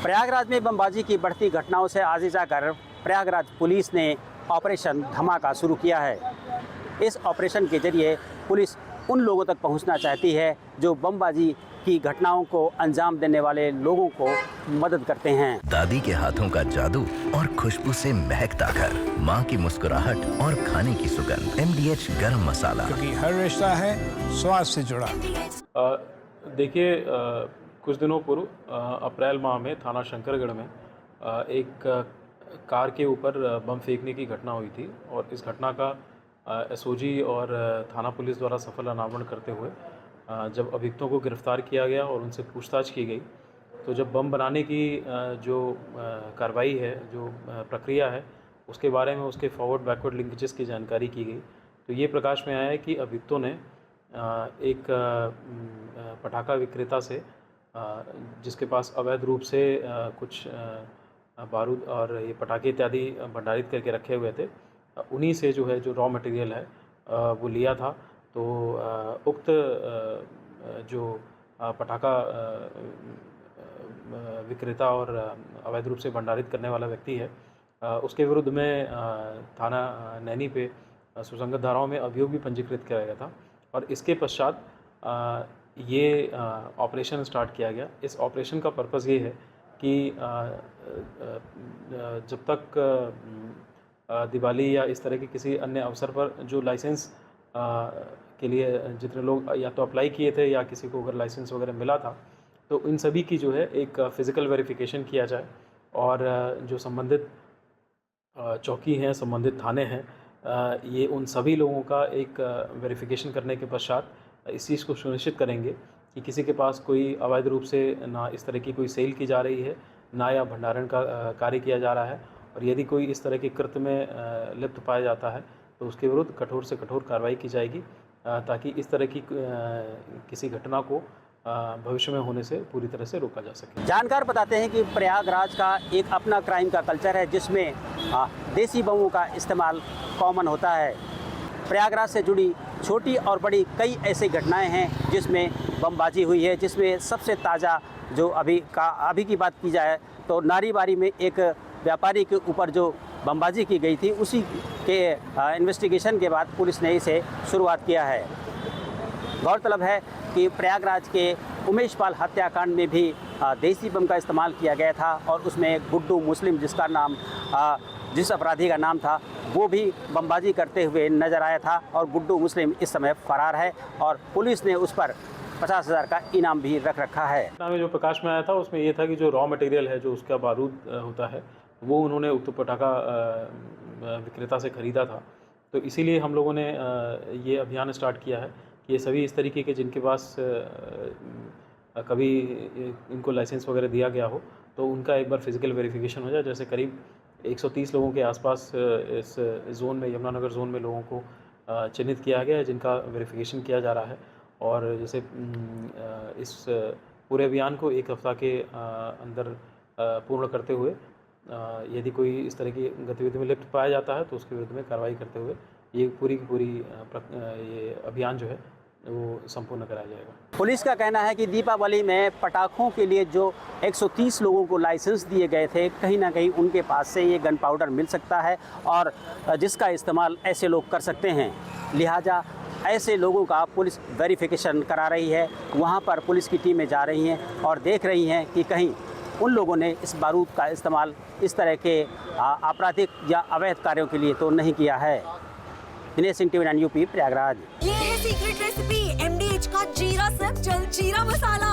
प्रयागराज में बमबाजी की बढ़ती घटनाओं से आगे जाकर प्रयागराज पुलिस ने ऑपरेशन धमाका शुरू किया है। इस ऑपरेशन के जरिए पुलिस उन लोगों तक पहुंचना चाहती है जो बमबाजी की घटनाओं को अंजाम देने वाले लोगों को मदद करते हैं। दादी के हाथों का जादू और खुशबू से महकता घर, माँ की मुस्कुराहट और खाने की सुगंध। MDH गरम मसाला, क्योंकि हर रिश्ता है स्वाद से जुड़ा। देखिए, कुछ दिनों पूर्व अप्रैल माह में थाना शंकरगढ़ में एक कार के ऊपर बम फेंकने की घटना हुई थी और इस घटना का SOG और थाना पुलिस द्वारा सफल अनावरण करते हुए जब अभियुक्तों को गिरफ्तार किया गया और उनसे पूछताछ की गई, तो जब बम बनाने की जो कार्रवाई है, जो प्रक्रिया है, उसके बारे में उसके फॉरवर्ड बैकवर्ड लिंकेजेस की जानकारी की गई, तो ये प्रकाश में आया है कि अभियुक्तों ने एक पटाखा विक्रेता से जिसके पास अवैध रूप से कुछ बारूद और ये पटाखे इत्यादि भंडारित करके रखे हुए थे, उन्हीं से जो है जो रॉ मटेरियल है वो लिया था। तो उक्त जो पटाखा विक्रेता और अवैध रूप से भंडारित करने वाला व्यक्ति है, उसके विरुद्ध में थाना नैनी पे सुसंगत धाराओं में अभियोग भी पंजीकृत किया गया था और इसके पश्चात ये ऑपरेशन स्टार्ट किया गया। इस ऑपरेशन का पर्पज़ ये है कि जब तक दिवाली या इस तरह के किसी अन्य अवसर पर जो लाइसेंस के लिए जितने लोग या तो अप्लाई किए थे या किसी को अगर लाइसेंस वगैरह मिला था, तो इन सभी की जो है एक फ़िज़िकल वेरिफिकेशन किया जाए और जो संबंधित चौकी हैं, संबंधित थाने हैं, ये उन सभी लोगों का एक वेरिफिकेशन करने के पश्चात इस चीज़ को सुनिश्चित करेंगे कि किसी के पास कोई अवैध रूप से ना इस तरह की कोई सेल की जा रही है, ना या भंडारण का कार्य किया जा रहा है, और यदि कोई इस तरह के कृत्य में लिप्त पाया जाता है तो उसके विरुद्ध कठोर से कठोर कार्रवाई की जाएगी ताकि इस तरह की किसी घटना को भविष्य में होने से पूरी तरह से रोका जा सके। जानकार बताते हैं कि प्रयागराज का एक अपना क्राइम का कल्चर है जिसमें देसी बमों का इस्तेमाल कॉमन होता है। प्रयागराज से जुड़ी छोटी और बड़ी कई ऐसी घटनाएं हैं जिसमें बमबाजी हुई है, जिसमें सबसे ताज़ा जो अभी की बात की जाए तो नारीबारी में एक व्यापारी के ऊपर जो बमबाजी की गई थी, उसी के इन्वेस्टिगेशन के बाद पुलिस ने इसे शुरुआत किया है। गौरतलब है कि प्रयागराज के उमेश पाल हत्याकांड में भी देसी बम का इस्तेमाल किया गया था और उसमें गुड्डू मुस्लिम जिस अपराधी का नाम था वो भी बमबाजी करते हुए नज़र आया था और गुड्डू मुस्लिम इस समय फरार है और पुलिस ने उस पर 50,000 का इनाम भी रख रखा है। में जो प्रकाश में आया था उसमें ये था कि जो रॉ मटेरियल है, जो उसका बारूद होता है, वो उन्होंने उक्त पटाखा विक्रेता से ख़रीदा था। तो इसीलिए हम लोगों ने ये अभियान स्टार्ट किया है कि ये सभी इस तरीके के जिनके पास कभी इनको लाइसेंस वगैरह दिया गया हो तो उनका एक बार फिज़िकल वेरिफिकेशन हो जाए। जैसे करीब 130 लोगों के आसपास इस जोन में, यमुनानगर जोन में लोगों को चिन्हित किया गया है जिनका वेरिफिकेशन किया जा रहा है। और जैसे इस पूरे अभियान को एक हफ्ता के अंदर पूर्ण करते हुए यदि कोई इस तरह की गतिविधि में लिप्त पाया जाता है तो उसके विरुद्ध में कार्रवाई करते हुए ये पूरी की पूरी ये अभियान जो है वो संपूर्ण कराया जाएगा। पुलिस का कहना है कि दीपावली में पटाखों के लिए जो 130 लोगों को लाइसेंस दिए गए थे, कहीं ना कहीं उनके पास से ये गन पाउडर मिल सकता है और जिसका इस्तेमाल ऐसे लोग कर सकते हैं। लिहाजा ऐसे लोगों का पुलिस वेरिफिकेशन करा रही है। वहाँ पर पुलिस की टीमें जा रही हैं और देख रही हैं कि कहीं उन लोगों ने इस बारूद का इस्तेमाल इस तरह के आपराधिक या अवैध कार्यों के लिए तो नहीं किया है। Dinesh Singh, TV 9 UP, Prayagraj. ये है सीक्रेट रेसिपी MDH का जीरा सब्ज जलजीरा मसाला।